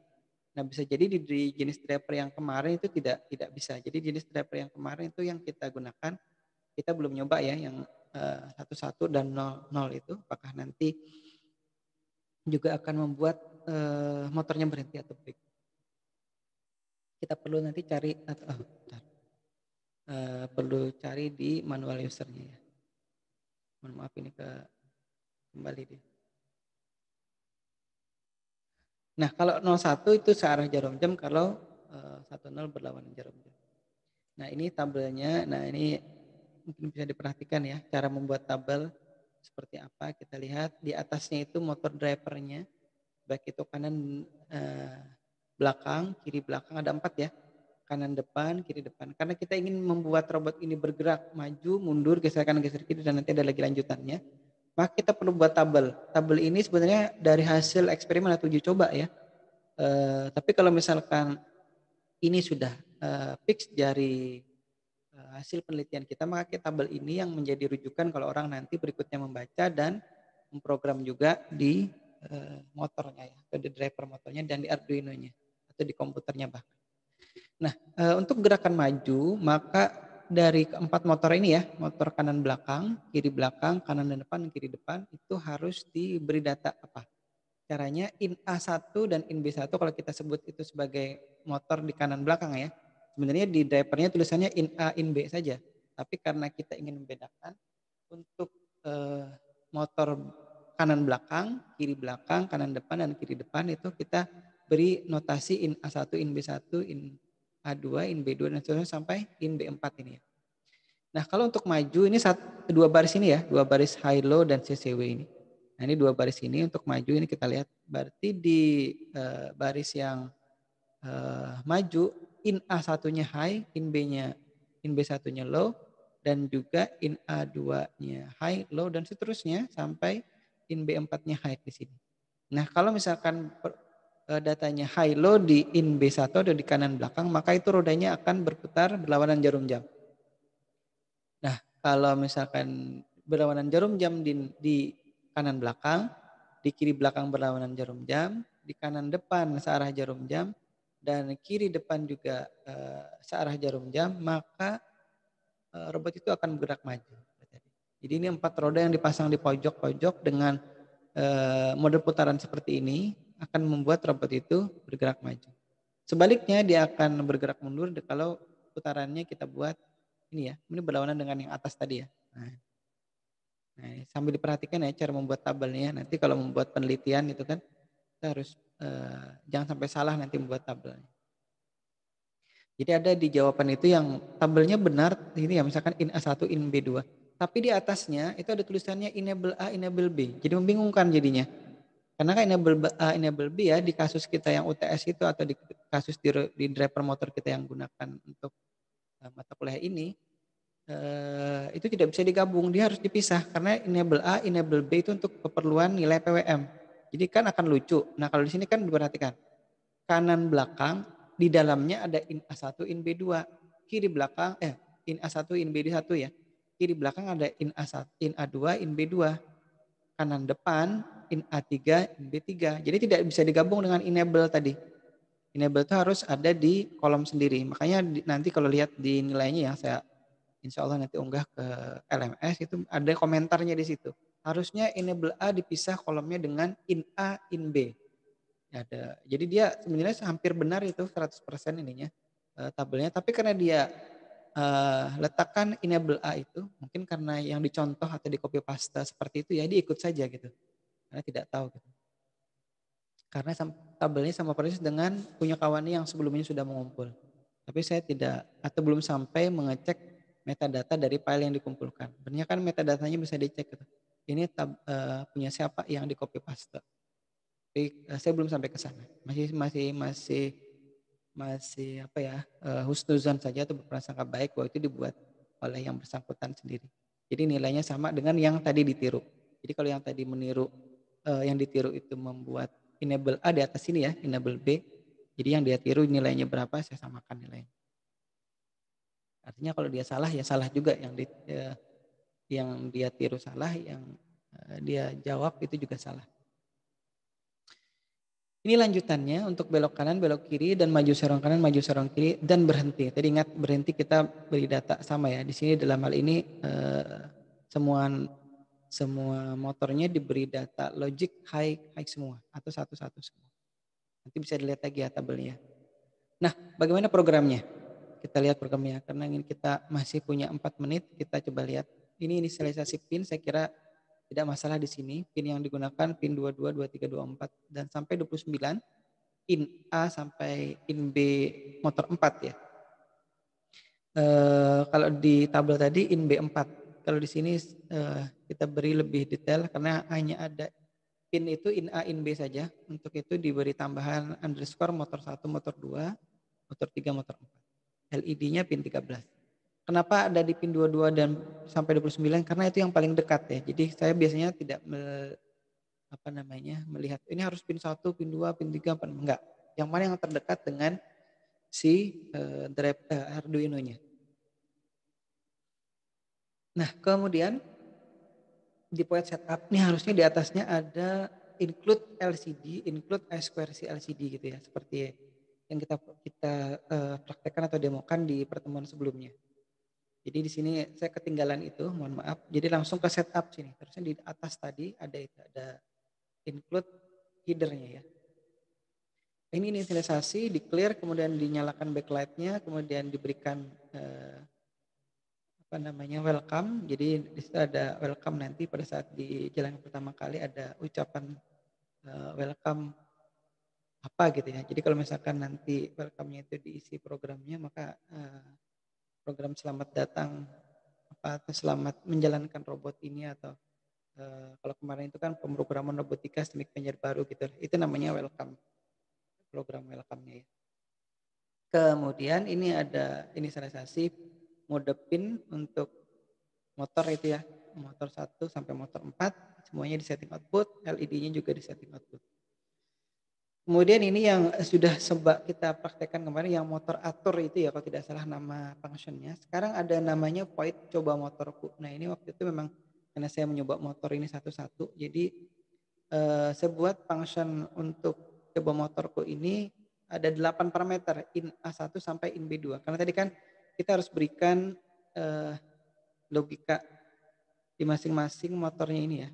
Nah, bisa jadi di jenis driver yang kemarin itu tidak bisa. Jadi jenis driver yang kemarin itu yang kita gunakan, kita belum nyoba ya yang 11 dan 00 itu apakah nanti juga akan membuat motornya berhenti atau break. Kita perlu nanti cari perlu cari di manual usernya ya. Mohon maaf ini kembali deh. Nah kalau 01 itu searah jarum jam, kalau 10 berlawanan jarum jam. Nah ini tabelnya, nah ini mungkin bisa diperhatikan ya cara membuat tabel seperti apa. Kita lihat di atasnya itu motor drivernya, baik itu kanan belakang, kiri belakang, ada 4 ya. Kanan depan, kiri depan. Karena kita ingin membuat robot ini bergerak maju, mundur, geser kanan, geser kiri, dan nanti ada lagi lanjutannya. Maka kita perlu buat tabel. Tabel ini sebenarnya dari hasil eksperimen atau uji coba ya. Tapi kalau misalkan ini sudah fix dari hasil penelitian kita, maka tabel ini yang menjadi rujukan kalau orang nanti berikutnya membaca dan memprogram juga di motornya ya, atau di driver motornya dan di Arduino-nya atau di komputernya bahkan. Nah, untuk gerakan maju, maka dari keempat motor ini ya, motor kanan belakang, kiri belakang, kanan dan depan, kiri depan, itu harus diberi data apa? Caranya in A1 dan in B1 kalau kita sebut itu sebagai motor di kanan belakang ya. Sebenarnya di drivernya tulisannya in A, in B saja. Tapi karena kita ingin membedakan untuk motor kanan belakang, kiri belakang, kanan depan, dan kiri depan itu kita beri notasi in A1, in B1, in A2, in B2 dan seterusnya sampai in B4 ini ya. Nah, kalau untuk maju ini dua baris ini ya, dua baris high low dan CCW ini. Nah, ini dua baris ini untuk maju ini kita lihat berarti di baris yang maju in A1-nya high, in B1-nya low, dan juga in A2-nya high, low dan seterusnya sampai in B4-nya high di sini. Nah, kalau misalkan datanya high low di in B1 atau di kanan belakang, maka itu rodanya akan berputar berlawanan jarum jam. Nah, kalau misalkan berlawanan jarum jam di kanan belakang, di kiri belakang berlawanan jarum jam, di kanan depan searah jarum jam, dan kiri depan juga searah jarum jam, maka robot itu akan bergerak maju. Jadi ini 4 roda yang dipasang di pojok-pojok dengan mode putaran seperti ini akan membuat robot itu bergerak maju. Sebaliknya dia akan bergerak mundur kalau putarannya kita buat ini ya, ini berlawanan dengan yang atas tadi ya. Nah, sambil diperhatikan ya cara membuat tabelnya. Nanti kalau membuat penelitian itu kan kita harus jangan sampai salah nanti membuat tabelnya. Jadi ada di jawaban itu yang tabelnya benar ini ya, misalkan in A1 in B2. Tapi di atasnya itu ada tulisannya enable A enable B. Jadi membingungkan jadinya. Karena kan enable A enable B ya di kasus kita yang UTS itu atau di kasus di driver motor kita yang gunakan untuk mata kuliah ini itu tidak bisa digabung, dia harus dipisah karena enable A enable B itu untuk keperluan nilai PWM. Jadi kan akan lucu. Nah, kalau di sini kan diperhatikan kanan belakang di dalamnya ada in A1 in B2, kiri belakang in A1 in B1 ya. Kiri belakang ada in A1 in A2 in B2. Kanan depan in A3 in B3. Jadi tidak bisa digabung dengan enable tadi. Enable itu harus ada di kolom sendiri. Makanya nanti kalau lihat di nilainya ya saya insya Allah nanti unggah ke LMS itu ada komentarnya di situ. Harusnya enable A dipisah kolomnya dengan in A in B. Ada. Jadi dia sebenarnya hampir benar itu 100% ininya tabelnya. Tapi karena dia letakkan enable A itu mungkin karena yang dicontoh atau di copy paste seperti itu ya dia ikut saja gitu. Karena tidak tahu gitu. Karena tabelnya sama persis dengan punya kawannya yang sebelumnya sudah mengumpul. Tapi saya tidak atau belum sampai mengecek metadata dari file yang dikumpulkan. Sebenarnya kan metadatanya bisa dicek gitu. Ini punya siapa yang di copy paste. Tapi saya belum sampai ke sana. Masih apa ya? Husnuzon saja atau berprasangka baik bahwa itu dibuat oleh yang bersangkutan sendiri. Jadi nilainya sama dengan yang tadi ditiru. Jadi kalau yang tadi meniru yang ditiru itu membuat enable A di atas sini ya, enable B. Jadi yang dia tiru nilainya berapa saya samakan nilainya. Artinya kalau dia salah ya salah juga yang dia tiru salah, yang dia jawab itu juga salah. Ini lanjutannya untuk belok kanan, belok kiri dan maju serong kanan, maju serong kiri dan berhenti. Tadi ingat berhenti kita beri data sama ya. Di sini dalam hal ini semua motornya diberi data logic high semua atau satu-satu semua. Nanti bisa dilihat lagi ya tabelnya. Nah, bagaimana programnya? Kita lihat programnya karena ingin kita masih punya 4 menit, kita coba lihat. Ini inisialisasi pin saya kira tidak masalah di sini. Pin yang digunakan pin 22, 23, 24 dan sampai 29. In A sampai in B motor 4 ya. Kalau di tabel tadi in B4. Kalau di sini kita beri lebih detail karena hanya ada pin itu in A in B saja. Untuk itu diberi tambahan underscore motor 1, motor 2, motor 3, motor 4. LED-nya pin 13. Kenapa ada di pin 22 dan sampai 29? Karena itu yang paling dekat ya. Jadi saya biasanya tidak melihat ini harus pin 1, pin 2, pin 3, enggak. Yang mana yang terdekat dengan si Arduino-nya. Nah, kemudian di point setup ini harusnya di atasnya ada include LCD, include I2C LCD gitu ya, seperti yang kita praktekkan atau demokan di pertemuan sebelumnya. Jadi di sini saya ketinggalan itu, mohon maaf. Jadi langsung ke setup sini. Terusnya di atas tadi ada include header-nya ya. Ini inisialisasi, di clear, kemudian dinyalakan backlight-nya, kemudian diberikan welcome. Jadi di situ ada welcome nanti pada saat di jalan pertama kali ada ucapan welcome apa gitu ya. Jadi kalau misalkan nanti welcome-nya itu diisi programnya, maka program selamat datang atau selamat menjalankan robot ini atau kalau kemarin itu kan pemrograman robotika Semik Penyer baru gitu. Itu namanya welcome, program welcome-nya ya. Kemudian ini ada inisialisasi mode pin untuk motor itu ya, motor 1 sampai motor 4 semuanya di setting output, LED-nya juga di setting output. Kemudian ini yang sudah kita praktekkan kemarin yang motor atur itu ya kalau tidak salah nama functionnya. Sekarang ada namanya void coba motorku. Nah ini waktu itu memang karena saya mencoba motor ini satu-satu, jadi saya buat function untuk coba motorku ini ada 8 parameter in A1 sampai in B2. Karena tadi kan kita harus berikan logika di masing-masing motornya ini ya.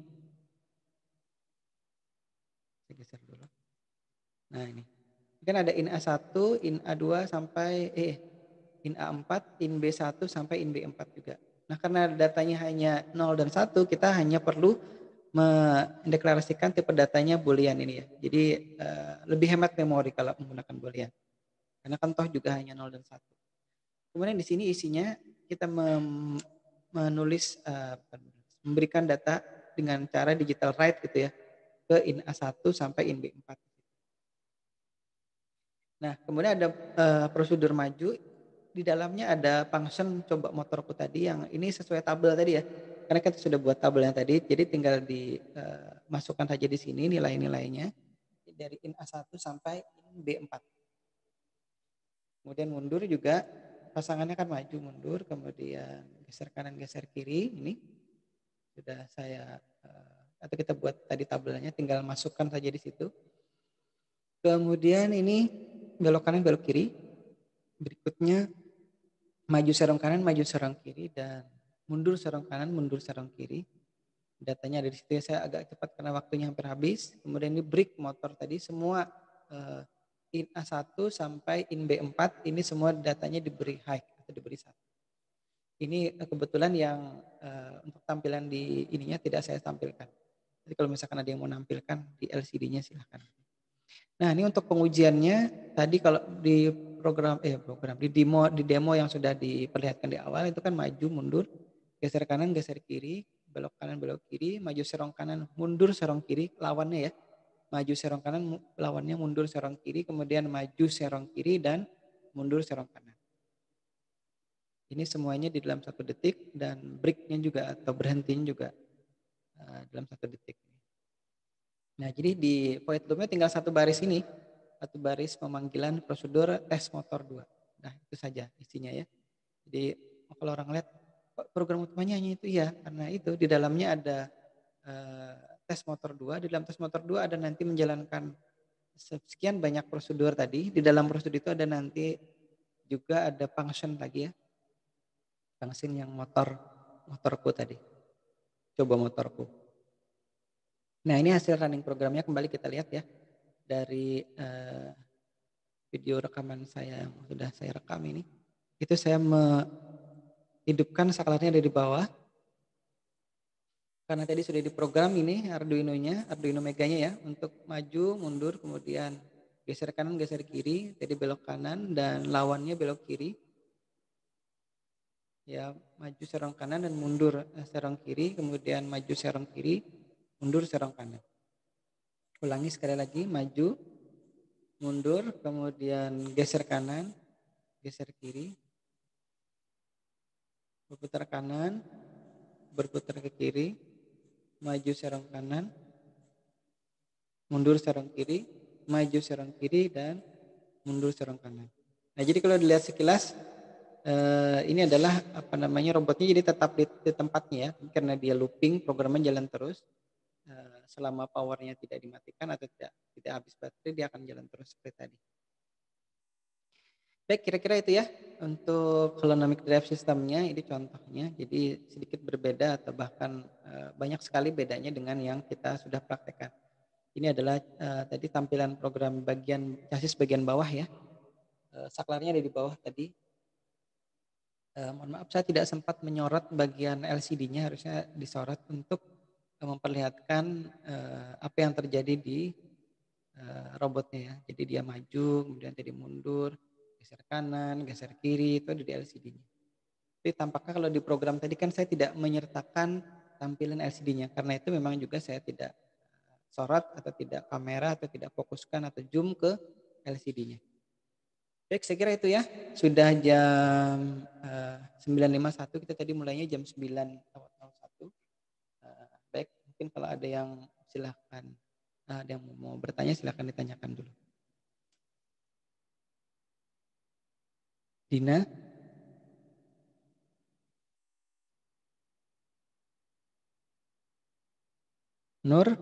Saya geser dulu. Nah ini kan ada in A1, in A2 sampai in A4, in B1 sampai in B4 juga. Nah karena datanya hanya 0 dan 1, kita hanya perlu mendeklarasikan tipe datanya boolean ini ya. Jadi lebih hemat memori kalau menggunakan boolean. Karena kan toh juga hanya 0 dan 1. Kemudian di sini isinya kita menulis memberikan data dengan cara digital write gitu ya ke in A1 sampai in B4. Nah, kemudian ada prosedur maju, di dalamnya ada function coba motorku tadi yang ini sesuai tabel tadi ya. Karena kita sudah buat tabelnya tadi, jadi tinggal dimasukkan saja di sini nilai-nilainya dari in A1 sampai in B4. Kemudian mundur juga, pasangannya kan maju mundur, kemudian geser kanan geser kiri, ini sudah saya atau kita buat tadi tabelnya, tinggal masukkan saja di situ. Kemudian ini belok kanan belok kiri, berikutnya maju serong kanan maju serong kiri, dan mundur serong kanan mundur serong kiri. Datanya ada di situ ya, saya agak cepat karena waktunya hampir habis. Kemudian ini break motor tadi semua in A1 sampai in B4 ini semua datanya diberi high atau diberi 1. Ini kebetulan yang untuk tampilan di ininya tidak saya tampilkan. Jadi kalau misalkan ada yang mau nampilkan di LCD-nya silahkan. Nah ini untuk pengujiannya tadi kalau di di demo yang sudah diperlihatkan di awal itu kan maju mundur, geser kanan geser kiri, belok kanan belok kiri, maju serong kanan mundur serong kiri lawannya ya. Maju serong kanan lawannya mundur serong kiri, kemudian maju serong kiri dan mundur serong kanan. Ini semuanya di dalam 1 detik dan breaknya juga atau berhentinya juga dalam 1 detik. Nah jadi di void loop-nya tinggal 1 baris ini, 1 baris pemanggilan prosedur tes motor 2. Nah itu saja isinya ya. Jadi kalau orang lihat program utamanya hanya itu ya, karena itu di dalamnya ada tes motor 2, di dalam tes motor 2 ada nanti menjalankan sekian banyak prosedur tadi, di dalam prosedur itu ada nanti juga ada function lagi ya, function yang motorku tadi, coba motorku. Nah ini hasil running programnya, kembali kita lihat ya dari video rekaman saya yang sudah saya rekam ini, itu saya menghidupkan saklarnya dari bawah. Karena tadi sudah diprogram ini Arduino Meganya ya, untuk maju, mundur, kemudian geser kanan, geser kiri, tadi belok kanan dan lawannya belok kiri. Ya, maju serong kanan dan mundur serong kiri, kemudian maju serong kiri, mundur serong kanan. Ulangi sekali lagi, maju, mundur, kemudian geser kanan, geser kiri, berputar kanan, berputar ke kiri, maju serong kanan, mundur serong kiri, maju serong kiri, dan mundur serong kanan. Nah jadi kalau dilihat sekilas ini adalah robotnya jadi tetap di tempatnya ya, karena dia looping, programnya jalan terus selama powernya tidak dimatikan atau tidak habis baterai, dia akan jalan terus seperti tadi. Baik, kira-kira itu ya untuk holonomic drive systemnya, ini contohnya. Jadi sedikit berbeda atau bahkan banyak sekali bedanya dengan yang kita sudah praktekkan. Ini adalah tadi tampilan program chassis bagian bawah ya. Saklarnya ada di bawah tadi. Mohon maaf saya tidak sempat menyorot bagian LCD-nya, harusnya disorot untuk memperlihatkan apa yang terjadi di robotnya ya. Jadi dia maju, kemudian tadi mundur, geser kanan, geser kiri, itu ada di LCD-nya. Tapi tampaknya kalau di program tadi kan saya tidak menyertakan tampilan LCD-nya, karena itu memang juga saya tidak sorot atau tidak kamera atau tidak fokuskan atau zoom ke LCD-nya. Baik, saya kira itu ya. Sudah jam 9.51, kita tadi mulainya jam 9.01. Baik, mungkin kalau ada yang silahkan, ada yang mau bertanya silahkan ditanyakan dulu. Dina? Nur?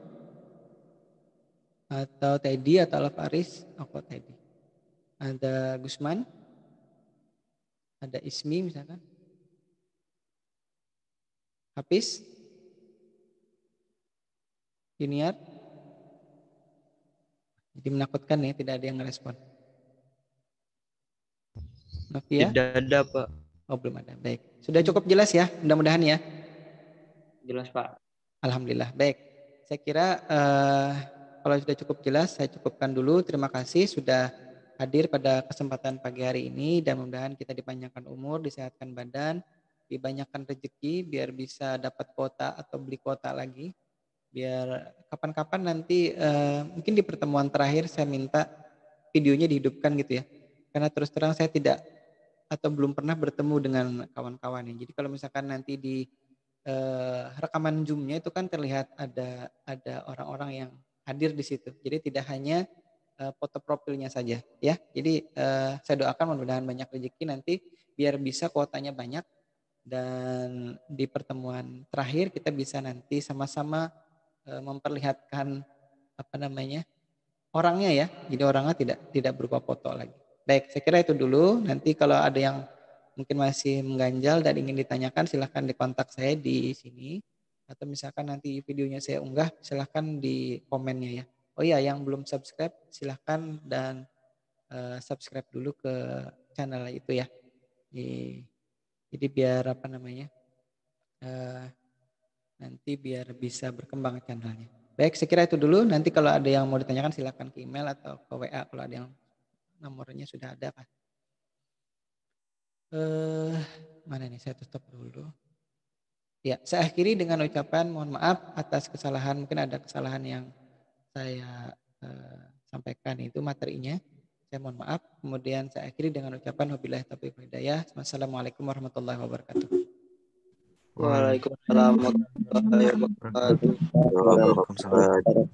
Atau Teddy atau Alvaris? Aku Teddy. Ada Gusman? Ada Ismi misalkan? Hafiz? Junior? Jadi menakutkan ya, tidak ada yang ngerespon. Novia? Tidak ada, Pak. Oh, belum ada. Baik. Sudah cukup jelas ya, mudah-mudahan ya. Jelas, Pak. Alhamdulillah. Baik. Saya kira kalau sudah cukup jelas, saya cukupkan dulu. Terima kasih sudah hadir pada kesempatan pagi hari ini dan mudah-mudahan kita dipanjangkan umur, disehatkan badan, dibanyakan rezeki biar bisa dapat kuota atau beli kuota lagi. Biar kapan-kapan nanti mungkin di pertemuan terakhir saya minta videonya dihidupkan gitu ya. Karena terus terang saya tidak atau belum pernah bertemu dengan kawan-kawan ya. Jadi kalau misalkan nanti di rekaman Zoom-nya itu kan terlihat ada orang-orang yang hadir di situ. Jadi tidak hanya foto profilnya saja ya. Jadi saya doakan mudah-mudahan banyak rezeki nanti biar bisa kuotanya banyak dan di pertemuan terakhir kita bisa nanti sama-sama memperlihatkan apa namanya orangnya ya. Jadi orangnya tidak berupa foto lagi. Baik, saya kira itu dulu. Nanti kalau ada yang mungkin masih mengganjal dan ingin ditanyakan silahkan dikontak saya di sini. Atau misalkan nanti videonya saya unggah silahkan di komennya ya. Oh iya yang belum subscribe silahkan dan subscribe dulu ke channel itu ya. Jadi biar apa namanya nanti biar bisa berkembang channelnya. Baik, saya kira itu dulu. Nanti kalau ada yang mau ditanyakan silahkan ke email atau ke WA kalau ada yang nomornya sudah ada kan. Mana nih saya tutup dulu. Ya, saya akhiri dengan ucapan mohon maaf atas kesalahan, mungkin ada kesalahan yang saya sampaikan itu materinya. Saya mohon maaf. Kemudian saya akhiri dengan ucapan wabillahi taufiq wal hidayah. Wassalamualaikum warahmatullahi wabarakatuh. Waalaikumsalam warahmatullahi wabarakatuh. Waalaikumsalam.